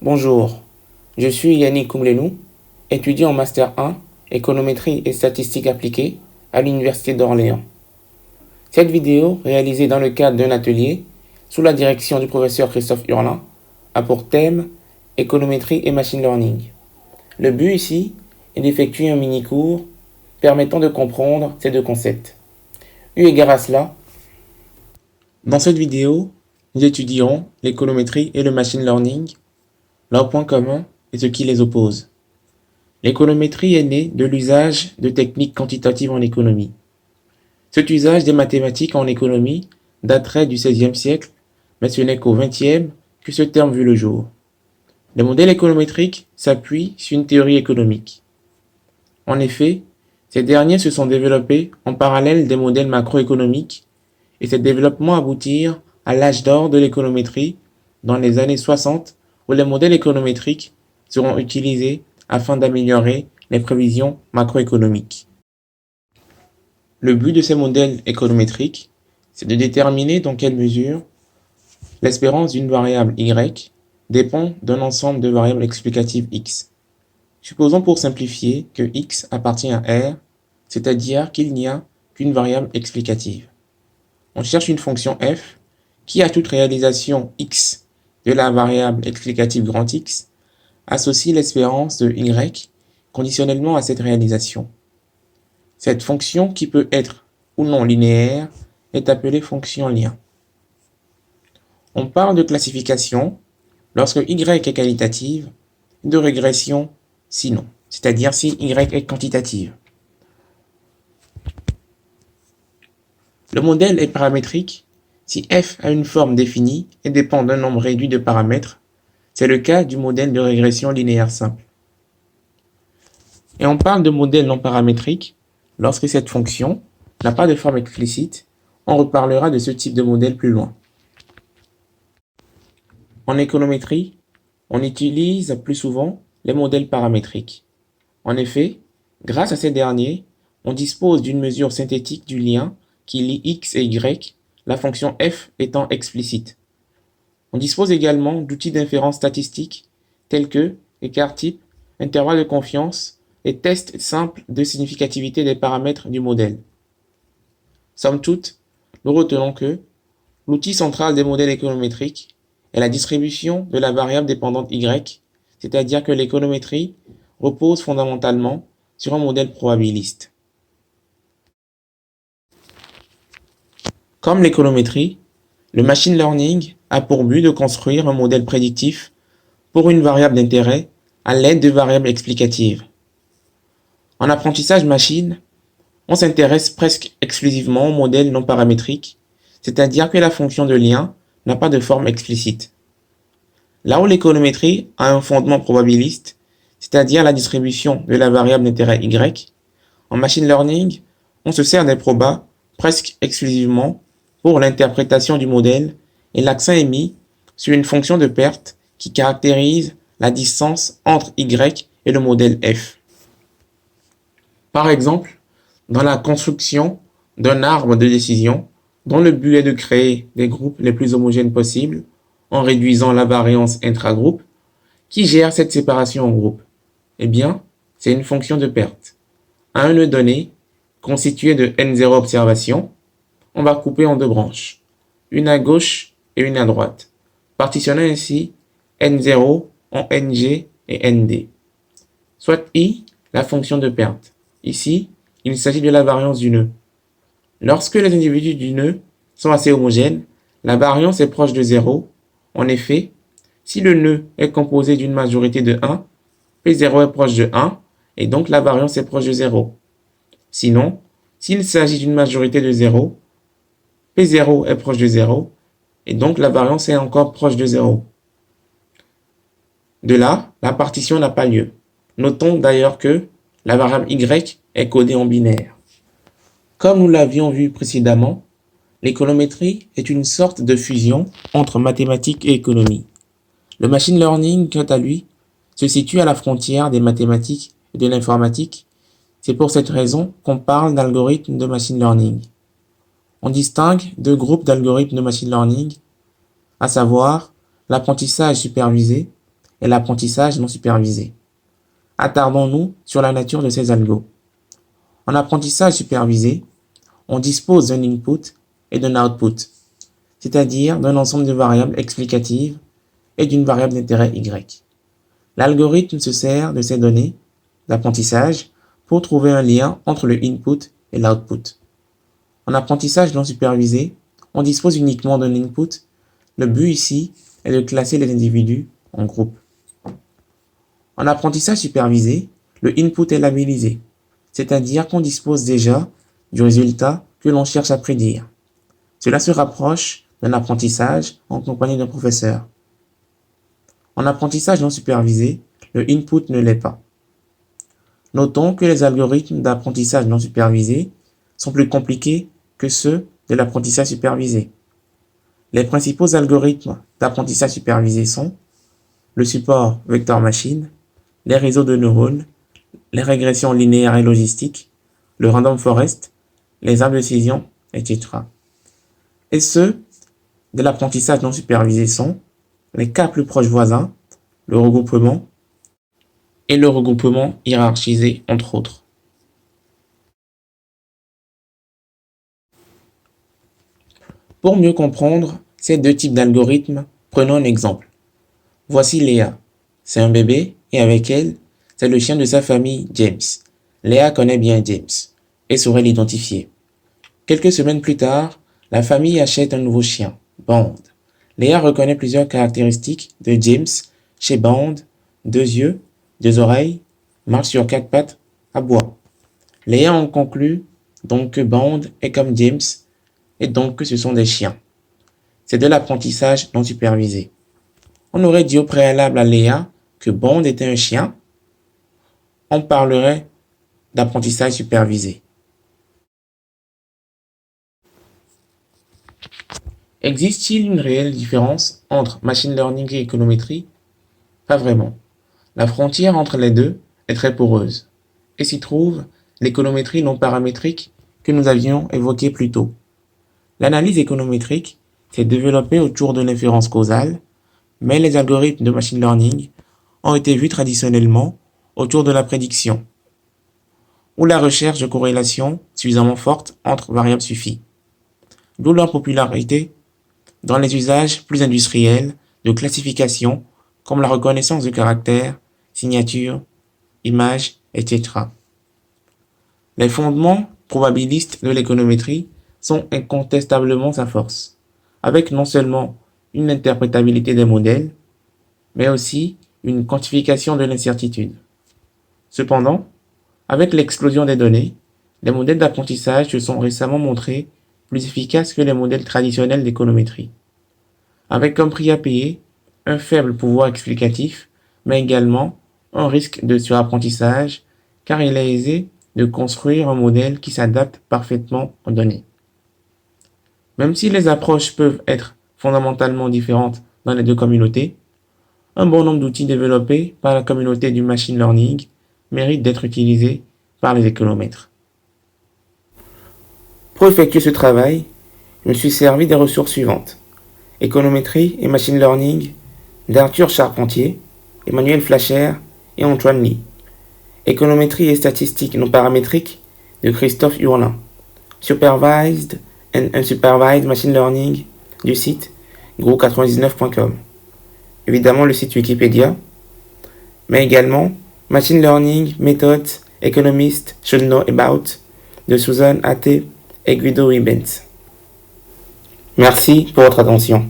Bonjour, je suis Yannick Koumlenou, étudiant en Master 1, économétrie et statistiques appliquées à l'Université d'Orléans. Cette vidéo, réalisée dans le cadre d'un atelier sous la direction du professeur Christophe Hurlin, a pour thème économétrie et machine learning. Le but ici est d'effectuer un mini-cours permettant de comprendre ces deux concepts. Eu égard à cela, dans cette vidéo, nous étudierons l'économétrie et le machine learning, leurs points communs et ce qui les oppose. L'économétrie est née de l'usage de techniques quantitatives en économie. Cet usage des mathématiques en économie daterait du XVIe siècle, mais ce n'est qu'au XXe que ce terme vit le jour. Les modèles économétriques s'appuient sur une théorie économique. En effet, ces derniers se sont développés en parallèle des modèles macroéconomiques et ces développements aboutirent à l'âge d'or de l'économétrie dans les années 60 où les modèles économétriques seront utilisés afin d'améliorer les prévisions macroéconomiques. Le but de ces modèles économétriques, c'est de déterminer dans quelle mesure l'espérance d'une variable y dépend d'un ensemble de variables explicatives x. Supposons pour simplifier que x appartient à R, c'est-à-dire qu'il n'y a qu'une variable explicative. On cherche une fonction f qui, à toute réalisation x de la variable explicative grand X, associe l'espérance de y conditionnellement à cette réalisation. Cette fonction, qui peut être ou non linéaire, est appelée fonction lien. On parle de classification lorsque y est qualitative, de régression sinon, c'est-à-dire si y est quantitative. Le modèle est paramétrique si f a une forme définie et dépend d'un nombre réduit de paramètres. C'est le cas du modèle de régression linéaire simple. Et on parle de modèle non paramétrique lorsque cette fonction n'a pas de forme explicite. On reparlera de ce type de modèle plus loin. En économétrie, on utilise plus souvent les modèles paramétriques. En effet, grâce à ces derniers, on dispose d'une mesure synthétique du lien qui lie x et y, la fonction f étant explicite. On dispose également d'outils d'inférence statistique tels que écart type, intervalle de confiance et tests simples de significativité des paramètres du modèle. Somme toute, nous retenons que l'outil central des modèles économétriques est la distribution de la variable dépendante y, c'est-à-dire que l'économétrie repose fondamentalement sur un modèle probabiliste. Comme l'économétrie, le machine learning a pour but de construire un modèle prédictif pour une variable d'intérêt à l'aide de variables explicatives. En apprentissage machine, on s'intéresse presque exclusivement aux modèles non paramétriques, c'est-à-dire que la fonction de lien n'a pas de forme explicite. Là où l'économétrie a un fondement probabiliste, c'est-à-dire la distribution de la variable d'intérêt y, en machine learning, on se sert des probas presque exclusivement pour l'interprétation du modèle et l'accent est mis sur une fonction de perte qui caractérise la distance entre y et le modèle f. Par exemple, dans la construction d'un arbre de décision dont le but est de créer des groupes les plus homogènes possibles en réduisant la variance intragroupe, qui gère cette séparation en groupes? Eh bien, c'est une fonction de perte. À un nœud donné, constitué de n0 observations, on va couper en deux branches, une à gauche et une à droite, partitionnant ainsi n0 en ng et nd. Soit i, la fonction de perte. Ici, il s'agit de la variance du nœud. Lorsque les individus du nœud sont assez homogènes, la variance est proche de 0. En effet, si le nœud est composé d'une majorité de 1, P0 est proche de 1, et donc la variance est proche de 0. Sinon, s'il s'agit d'une majorité de 0, P0 est proche de 0, et donc la variance est encore proche de 0. De là, la partition n'a pas lieu. Notons d'ailleurs que la variable y est codée en binaire. Comme nous l'avions vu précédemment, l'économétrie est une sorte de fusion entre mathématiques et économie. Le machine learning, quant à lui, se situe à la frontière des mathématiques et de l'informatique. C'est pour cette raison qu'on parle d'algorithmes de machine learning. On distingue deux groupes d'algorithmes de machine learning, à savoir l'apprentissage supervisé et l'apprentissage non supervisé. Attardons-nous sur la nature de ces algos. En apprentissage supervisé, on dispose d'un input et d'un output, c'est-à-dire d'un ensemble de variables explicatives et d'une variable d'intérêt Y. L'algorithme se sert de ces données d'apprentissage pour trouver un lien entre le input et l'output. En apprentissage non supervisé, on dispose uniquement d'un input. Le but ici est de classer les individus en groupes. En apprentissage supervisé, le input est labellisé, c'est-à-dire qu'on dispose déjà du résultat que l'on cherche à prédire. Cela se rapproche d'un apprentissage en compagnie d'un professeur. En apprentissage non supervisé, le input ne l'est pas. Notons que les algorithmes d'apprentissage non supervisé sont plus compliqués que ceux de l'apprentissage supervisé. Les principaux algorithmes d'apprentissage supervisé sont le support vecteur-machine, les réseaux de neurones, les régressions linéaires et logistiques, le random forest, les arbres de décision, etc. Et ceux de l'apprentissage non supervisé sont les cas plus proches voisins, le regroupement et le regroupement hiérarchisé, entre autres. Pour mieux comprendre ces deux types d'algorithmes, prenons un exemple. Voici Léa. C'est un bébé et avec elle, c'est le chien de sa famille, James. Léa connaît bien James et saurait l'identifier. Quelques semaines plus tard, la famille achète un nouveau chien, Bond. Léa reconnaît plusieurs caractéristiques de James chez Bond: 2 yeux, 2 oreilles, marche sur 4 pattes, aboie. Léa en conclut donc que Bond est comme James et donc que ce sont des chiens. C'est de l'apprentissage non supervisé. On aurait dit au préalable à Léa que Bond était un chien. On parlerait d'apprentissage supervisé. Existe-t-il une réelle différence entre machine learning et économétrie? Pas vraiment. La frontière entre les deux est très poreuse, et s'y trouve l'économétrie non paramétrique que nous avions évoquée plus tôt. L'analyse économétrique s'est développée autour de l'inférence causale, mais les algorithmes de machine learning ont été vus traditionnellement autour de la prédiction, ou la recherche de corrélation suffisamment forte entre variables suffit. D'où leur popularité dans les usages plus industriels de classification comme la reconnaissance de caractères, signatures, images, etc. Les fondements probabilistes de l'économétrie sont incontestablement sa force, avec non seulement une interprétabilité des modèles, mais aussi une quantification de l'incertitude. Cependant, avec l'explosion des données, les modèles d'apprentissage se sont récemment montrés plus efficaces que les modèles traditionnels d'économétrie, avec comme prix à payer un faible pouvoir explicatif, mais également un risque de surapprentissage, car il est aisé de construire un modèle qui s'adapte parfaitement aux données. Même si les approches peuvent être fondamentalement différentes dans les deux communautés, un bon nombre d'outils développés par la communauté du machine learning méritent d'être utilisés par les économètres. Pour effectuer ce travail, je me suis servi des ressources suivantes: Économétrie et Machine Learning d'Arthur Charpentier, Emmanuel Flacher et Antoine Lee. Économétrie et statistiques non paramétriques de Christophe Hurlin. Supervised and Unsupervised Machine Learning du site gros99.com. Évidemment le site Wikipédia, mais également Machine Learning Methods Economists Should Know About de Susan Atte et Guido Ribens. Merci pour votre attention.